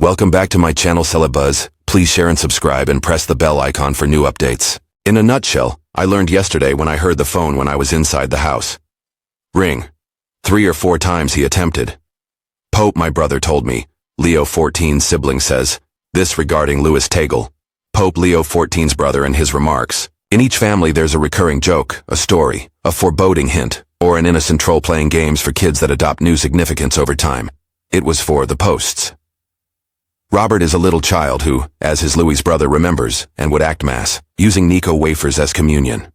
Welcome back to my channel Celebuzz. Please share and subscribe and press the bell icon for new updates. In a nutshell, I learned yesterday when I heard the phone when I was inside the house. Ring. 3 or 4 times he attempted. Pope, my brother told me. Leo XIV's sibling says. This regarding Luis Tagle, Pope Leo XIV's brother, and his remarks. In each family there's a recurring joke, a story, a foreboding hint, or an innocent troll playing games for kids that adopt new significance over time. It was for the posts. Robert is a little child who, as his Louis brother, remembers and would act Mass, using Nico wafers as communion.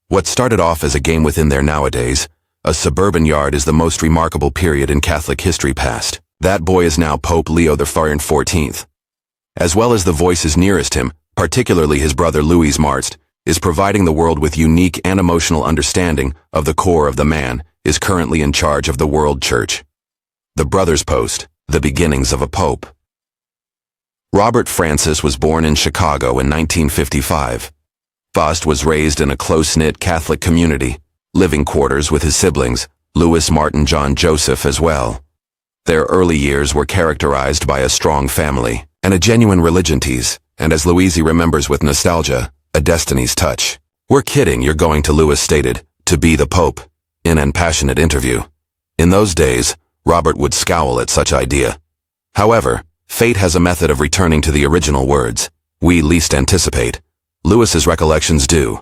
What started off as a game within their nowadays, a suburban yard, is the most remarkable period in Catholic history past. That boy is now Pope Leo XIV. As well as the voices nearest him, particularly his brother Louis Marzt, is providing the world with unique and emotional understanding of the core of the man, is currently in charge of the world church. The Brothers Post, the beginnings of a pope. Robert Francis was born in Chicago in 1955. Faust was raised in a close-knit Catholic community, living quarters with his siblings, Louis, Martin, John, Joseph as well. Their early years were characterized by a strong family and a genuine religion tease, and as Louisi remembers with nostalgia, a destiny's touch. "We're kidding, you're going to," Louis stated, "to be the Pope," in an passionate interview. In those days, Robert would scowl at such idea. However, fate has a method of returning to the original words we least anticipate. Louis's recollections do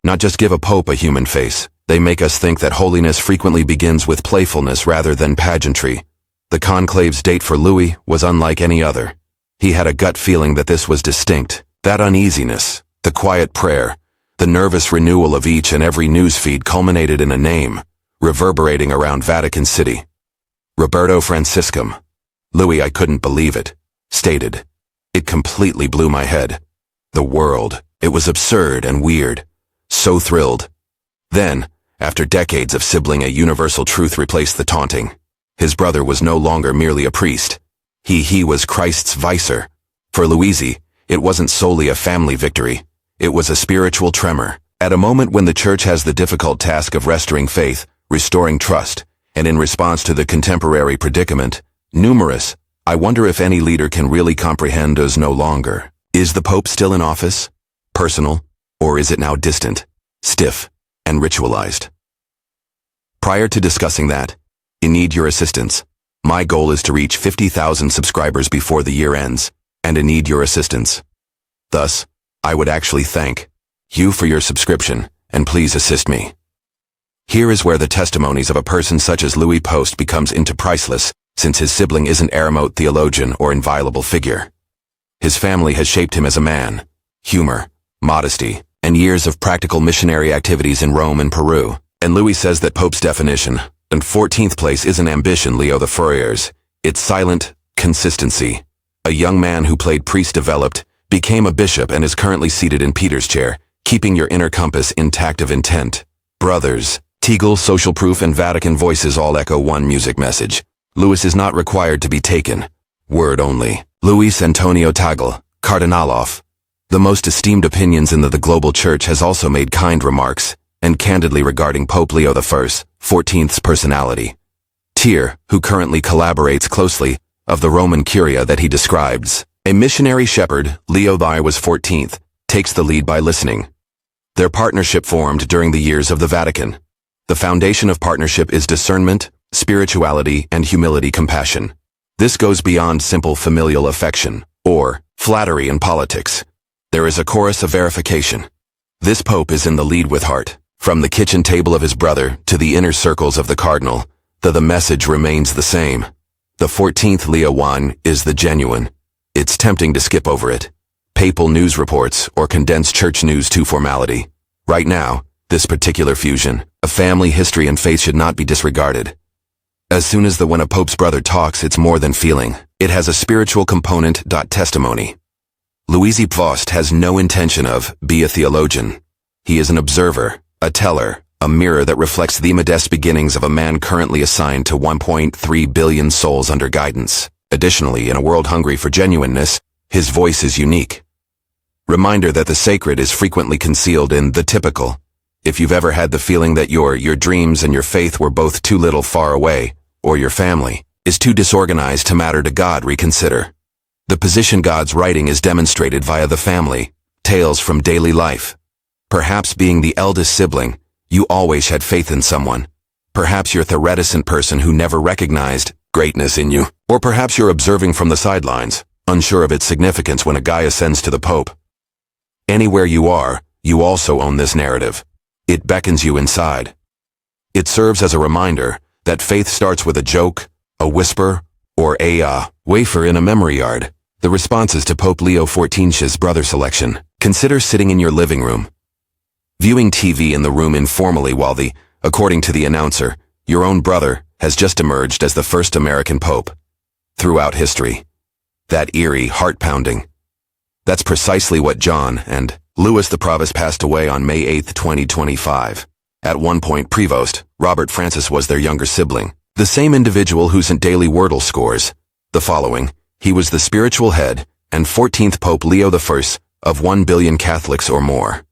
not just give a pope a human face, they make us think that holiness frequently begins with playfulness rather than pageantry. The conclave's date for Louis was unlike any other. He had a gut feeling that this was distinct, that uneasiness, the quiet prayer, the nervous renewal of each and every newsfeed culminated in a name, reverberating around Vatican City. Roberto Franciscum. Louis, I couldn't believe it, stated. It completely blew my head. The world, it was absurd and weird. So thrilled. Then, after decades of sibling, a universal truth replaced the taunting. His brother was no longer merely a priest. He was Christ's vicar. For Luisi, it wasn't solely a family victory. It was a spiritual tremor. At a moment when the Church has the difficult task of restoring faith, restoring trust, and in response to the contemporary predicament, numerous, I wonder if any leader can really comprehend us no longer. Is the Pope still in office? Personal? Or is it now distant, stiff, and ritualized? Prior to discussing that, I need your assistance. My goal is to reach 50,000 subscribers before the year ends, and I need your assistance. Thus, I would actually thank you for your subscription, and please assist me. Here is where the testimonies of a person such as Louis Post becomes into priceless, since his sibling isn't a remote theologian or inviolable figure. His family has shaped him as a man. Humor, modesty, and years of practical missionary activities in Rome and Peru. And Louis says that Pope's definition, in 14th place, isn't ambition, Leo XIV's. It's silent consistency. A young man who played priest developed, became a bishop, and is currently seated in Peter's chair, keeping your inner compass intact of intent. Brothers, Tagle, Social Proof, and Vatican Voices all echo one music message. Louis is not required to be taken. Word only. Luis Antonio Tagle, Cardinal, the most esteemed opinions in the global church, has also made kind remarks, and candidly regarding Pope Leo XIV's personality. Tyr, who currently collaborates closely, of the Roman Curia that he describes. A missionary shepherd, Leo XIV, takes the lead by listening. Their partnership formed during the years of the Vatican. The foundation of partnership is discernment, spirituality, and humility, compassion. This goes beyond simple familial affection, or flattery in politics. There is a chorus of verification. This Pope is in the lead with heart. From the kitchen table of his brother to the inner circles of the Cardinal, the message remains the same. The 14th Leo I is the genuine. It's tempting to skip over it. Papal news reports or condense church news to formality. Right now, this particular fusion, a family history and faith, should not be disregarded. As soon as when a pope's brother talks, it's more than feeling. It has a spiritual component. Testimony. Luisi Post has no intention of be a theologian. He is an observer, a teller, a mirror that reflects the modest beginnings of a man currently assigned to 1.3 billion souls under guidance. Additionally, in a world hungry for genuineness, his voice is unique. Reminder that the sacred is frequently concealed in the typical. If you've ever had the feeling that your dreams and your faith were both too little far away, or your family is too disorganized to matter to God, reconsider. The position God's writing is demonstrated via the family, tales from daily life. Perhaps being the eldest sibling, you always had faith in someone. Perhaps you're the reticent person who never recognized greatness in you. Or perhaps you're observing from the sidelines, unsure of its significance when a guy ascends to the Pope. Anywhere you are, you also own this narrative. It beckons you inside. It serves as a reminder that faith starts with a joke, a whisper, or a wafer in a memory yard. The responses to Pope Leo XIV's brother selection. Consider sitting in your living room, viewing TV in the room informally while according to the announcer, your own brother has just emerged as the first American Pope. Throughout history. That eerie, heart-pounding. That's precisely what John and Louis the Provost passed away on May 8, 2025. At one point, Prevost, Robert Francis was their younger sibling. The same individual who sent daily Wordle scores. The following, he was the spiritual head and 14th Pope Leo I of 1 billion Catholics or more.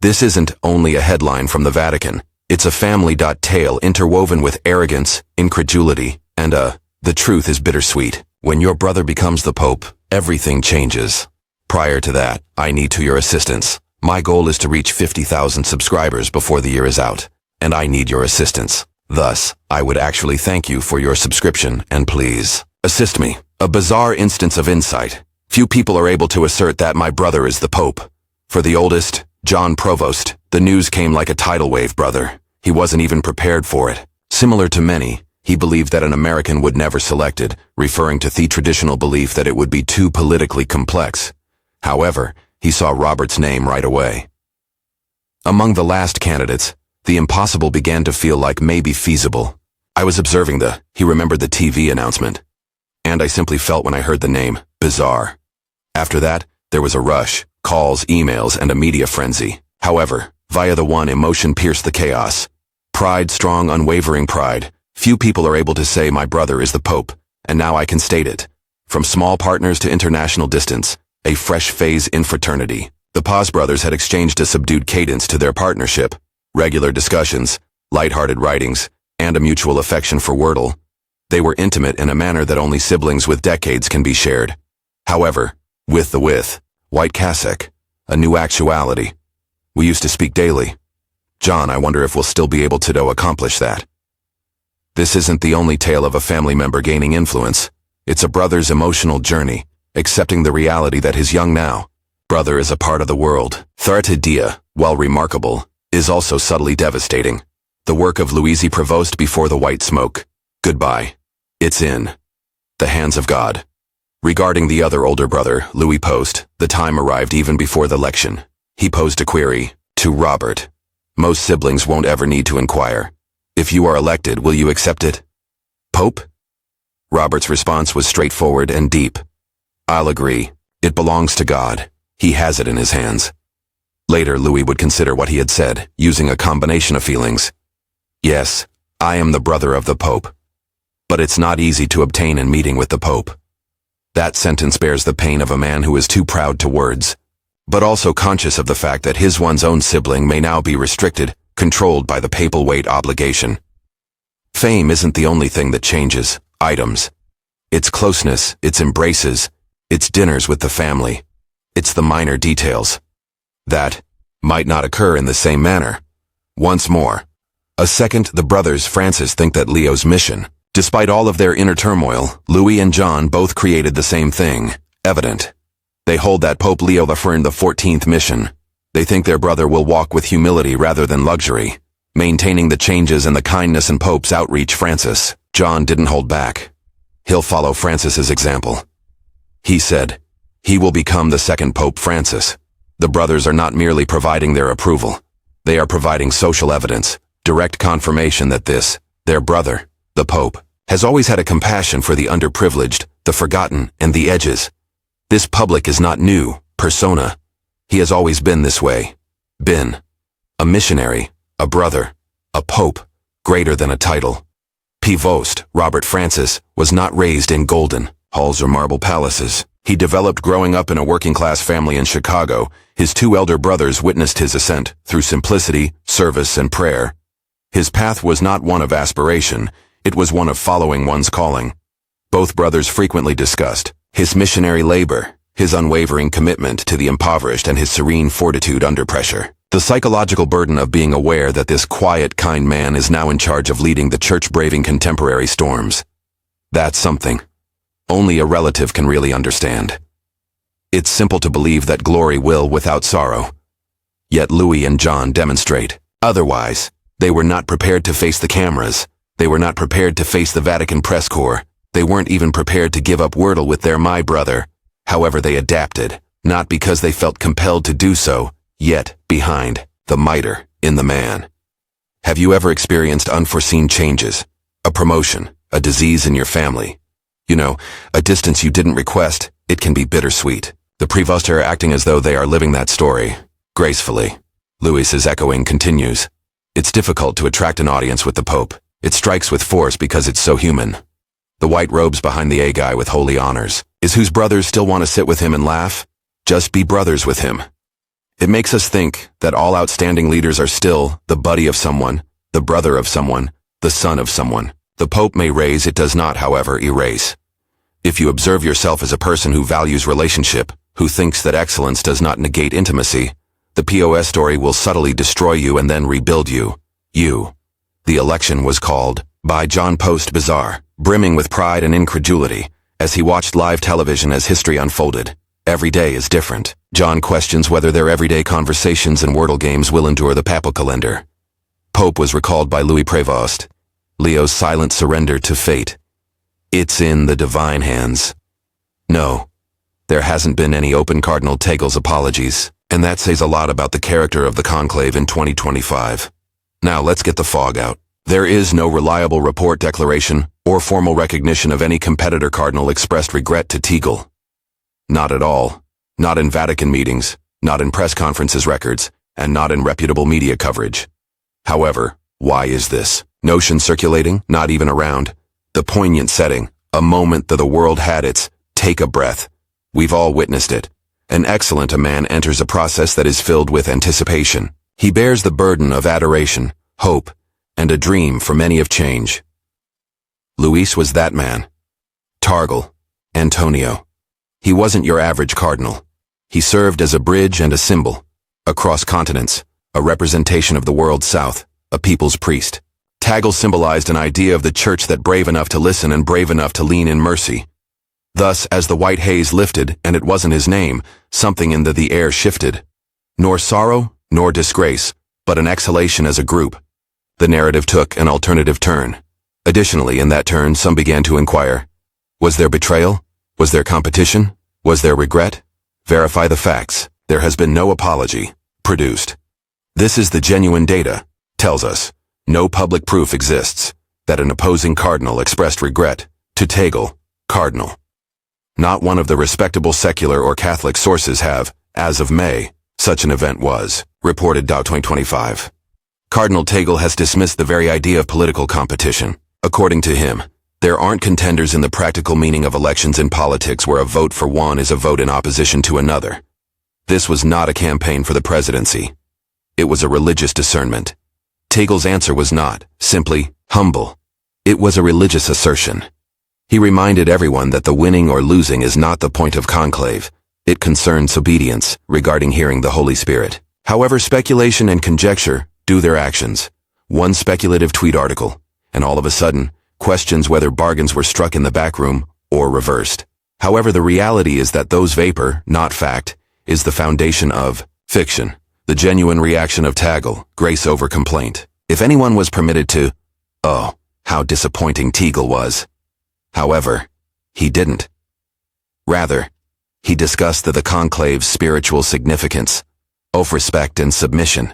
This isn't only a headline from the Vatican. It's a family tale interwoven with arrogance, incredulity, and the truth is bittersweet. When your brother becomes the Pope, everything changes. Prior to that, I need your assistance. My goal is to reach 50,000 subscribers before the year is out, and I need your assistance. Thus, I would actually thank you for your subscription, and please, assist me. A bizarre instance of insight. Few people are able to assert that my brother is the Pope. For the oldest, John Provost, the news came like a tidal wave, brother. He wasn't even prepared for it. Similar to many, he believed that an American would never select it, referring to the traditional belief that it would be too politically complex. However, he saw Robert's name right away. Among the last candidates, the impossible began to feel like maybe feasible. I was observing he remembered the TV announcement. And I simply felt when I heard the name, bizarre. After that, there was a rush, calls, emails, and a media frenzy. However, via the one emotion pierced the chaos. Pride, strong, unwavering pride. Few people are able to say my brother is the Pope, and now I can state it. From small partners to international distance, a fresh phase in fraternity. The Paz brothers had exchanged a subdued cadence to their partnership, regular discussions, light-hearted writings, and a mutual affection for Wordle. They were intimate in a manner that only siblings with decades can be shared. However, with white cassock, a new actuality. We used to speak daily. John, I wonder if we'll still be able to accomplish that. This isn't the only tale of a family member gaining influence. It's a brother's emotional journey, accepting the reality that his young brother is a part of the world. Third Dia, while remarkable, is also subtly devastating. The work of Luisi Provost before the white smoke. Goodbye. It's in the hands of God. Regarding the other older brother, Louis Post, the time arrived even before the election. He posed a query to Robert. Most siblings won't ever need to inquire. If you are elected, will you accept it? Pope? Robert's response was straightforward and deep. I'll agree. It belongs to God. He has it in his hands. Later, Louis would consider what he had said, using a combination of feelings. Yes, I am the brother of the Pope. But it's not easy to obtain in meeting with the Pope. That sentence bears the pain of a man who is too proud to words, but also conscious of the fact that one's own sibling may now be restricted, controlled by the papal weight obligation. Fame isn't the only thing that changes, items. It's closeness, its embraces, its dinners with the family. It's the minor details that might not occur in the same manner. Once more. The brothers Francis think that Leo's mission. Despite all of their inner turmoil, Louis and John both created the same thing, evident. They hold that Pope Leo XIV mission. They think their brother will walk with humility rather than luxury, maintaining the changes and the kindness in Pope's outreach. John didn't hold back. He'll follow Francis's example. He said, he will become the second Pope Francis. The brothers are not merely providing their approval. They are providing social evidence, direct confirmation that their brother, the Pope, has always had a compassion for the underprivileged, the forgotten, and the edges. This public is not new, persona. He has always been this way. Been a missionary, a brother, a pope, greater than a title. Prevost, Robert Francis, was not raised in golden halls or marble palaces. He developed growing up in a working-class family in Chicago. His two elder brothers witnessed his ascent through simplicity, service, and prayer. His path was not one of aspiration. It was one of following one's calling. Both brothers frequently discussed His missionary labor, his unwavering commitment to the impoverished, and his serene fortitude under pressure. The psychological burden of being aware that this quiet, kind man is now in charge of leading the church braving contemporary storms. That's something only a relative can really understand. It's simple to believe that glory will without sorrow. Yet Louis and John demonstrate otherwise. They were not prepared to face the cameras. They were not prepared to face the Vatican press corps. They weren't even prepared to give up Wordle with their my brother. However, they adapted, not because they felt compelled to do so, yet behind the mitre in the man. Have you ever experienced unforeseen changes? A promotion, a disease in your family? You know, a distance you didn't request. It can be bittersweet. The Prevost are acting as though they are living that story, gracefully. Louis's echoing continues. It's difficult to attract an audience with the Pope. It strikes with force because it's so human. The white robes behind the A guy with holy honors is whose brothers still want to sit with him and laugh. Just be brothers with him. It makes us think that all outstanding leaders are still the buddy of someone, the brother of someone, the son of someone. The Pope may raise, it does not, however, erase. If you observe yourself as a person who values relationship, who thinks that excellence does not negate intimacy, the POS story will subtly destroy you and then rebuild you. The election was called by John Post bizarre, brimming with pride and incredulity, as he watched live television as history unfolded. Every day is different. John questions whether their everyday conversations and Wordle games will endure the papal calendar. Pope was recalled by Louis Prevost. Leo's silent surrender to fate. It's in the divine hands. No, there hasn't been any open Cardinal Tagle's apologies, and that says a lot about the character of the conclave in 2025. Now let's get the fog out. There is no reliable report, declaration, or formal recognition of any competitor cardinal expressed regret to Tagle. Not at all. Not in Vatican meetings, not in press conferences records, and not in reputable media coverage. However, why is this? Notion circulating, not even around. The poignant setting, a moment that the world had its take a breath. We've all witnessed it. An excellent a man enters a process that is filled with anticipation. He bears the burden of adoration, hope, and a dream for many of change. Luis was that man. Tagle, Antonio. He wasn't your average cardinal. He served as a bridge and a symbol, across continents, a representation of the world's south, a people's priest. Tagle symbolized an idea of the church that brave enough to listen and brave enough to lean in mercy. Thus, as the white haze lifted, and it wasn't his name, something in the air shifted. Nor sorrow, nor disgrace, but an exhalation as a group. The narrative took an alternative turn. Additionally, in that turn, some began to inquire, was there betrayal? Was there competition? Was there regret? Verify the facts. There has been no apology produced. This is the genuine data, tells us. No public proof exists that an opposing cardinal expressed regret to Tagle, cardinal. Not one of the respectable secular or Catholic sources have, as of May, such an event was reported. 2025. Cardinal Tagle has dismissed the very idea of political competition. According to him, there aren't contenders in the practical meaning of elections in politics where a vote for one is a vote in opposition to another. This was not a campaign for the presidency. It was a religious discernment. Tagle's answer was not simply humble. It was a religious assertion. He reminded everyone that the winning or losing is not the point of conclave. It concerns obedience regarding hearing the Holy Spirit. However, speculation and conjecture do their actions. One speculative tweet article, and all of a sudden, questions whether bargains were struck in the back room or reversed. However, the reality is that those vapor, not fact, is the foundation of fiction. The genuine reaction of Tagle, grace over complaint. If anyone was permitted to, oh, how disappointing Tagle was. However, he didn't. Rather, he discussed the conclave's spiritual significance, of respect and submission.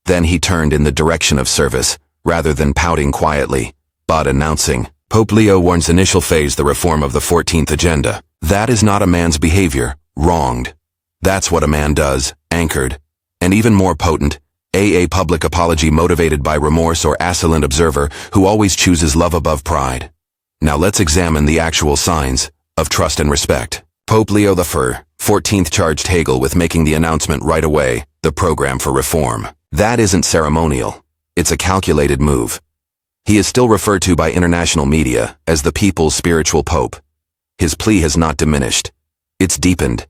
Then he turned in the direction of service, rather than pouting quietly, but announcing, Pope Leo warns initial phase the reform of the 14th agenda. That is not a man's behavior, wronged. That's what a man does, anchored, and even more potent, a public apology motivated by remorse or assilent observer who always chooses love above pride. Now let's examine the actual signs of trust and respect. Pope Leo XIV charged Tagle with making the announcement right away, the program for reform. That isn't ceremonial. It's a calculated move. He is still referred to by international media as the people's spiritual pope. his plea has not diminished. It's deepened.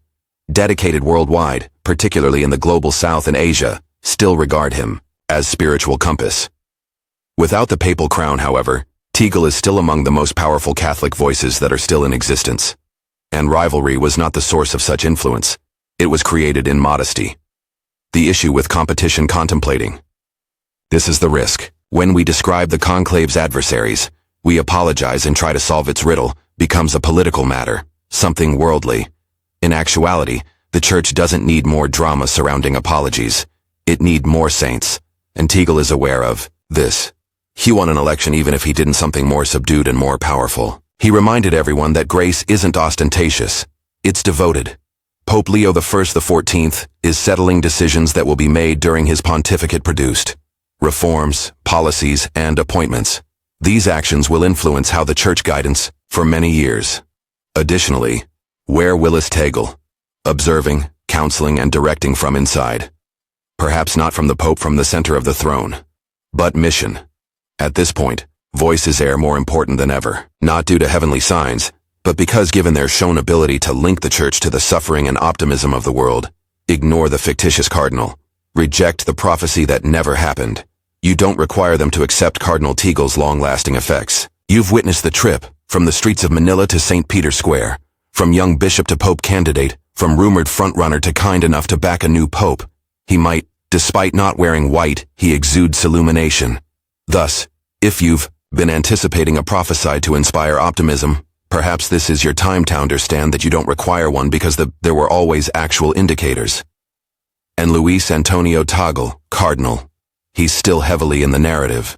Dedicated worldwide, particularly in the global South and Asia, still regard him as spiritual compass. Without the papal crown, however, Tagle is still among the most powerful Catholic voices that are still in existence. And rivalry was not the source of such influence. It was created in modesty. The issue with competition contemplating. This is the risk. When we describe the conclave's adversaries, we apologize and try to solve its riddle, becomes a political matter, something worldly. In actuality, the Church doesn't need more drama surrounding apologies. It needs more saints, and Tagle is aware of this. He won an election even if he didn't something more subdued and more powerful. He reminded everyone that grace isn't ostentatious, it's devoted. Pope Leo XIV is settling decisions that will be made during his pontificate produced reforms, policies, and appointments. These actions will influence how the Church guidance for many years. Additionally, where Luis Tagle? Observing, counseling, and directing from inside. Perhaps not from the Pope from the center of the throne, but mission. At this point, voice is more important than ever, not due to heavenly signs, but because given their shown ability to link the Church to the suffering and optimism of the world, ignore the fictitious cardinal, reject the prophecy that never happened. You don't require them to accept Cardinal Tagle's long-lasting effects. You've witnessed the trip, from the streets of Manila to St. Peter's Square, from young bishop to pope candidate, from rumored frontrunner to kind enough to back a new pope. He might, despite not wearing white, he exudes illumination. Thus, if you've been anticipating a prophesy to inspire optimism, perhaps this is your time to understand that you don't require one because there were always actual indicators. And Luis Antonio Tagle, Cardinal, he's still heavily in the narrative.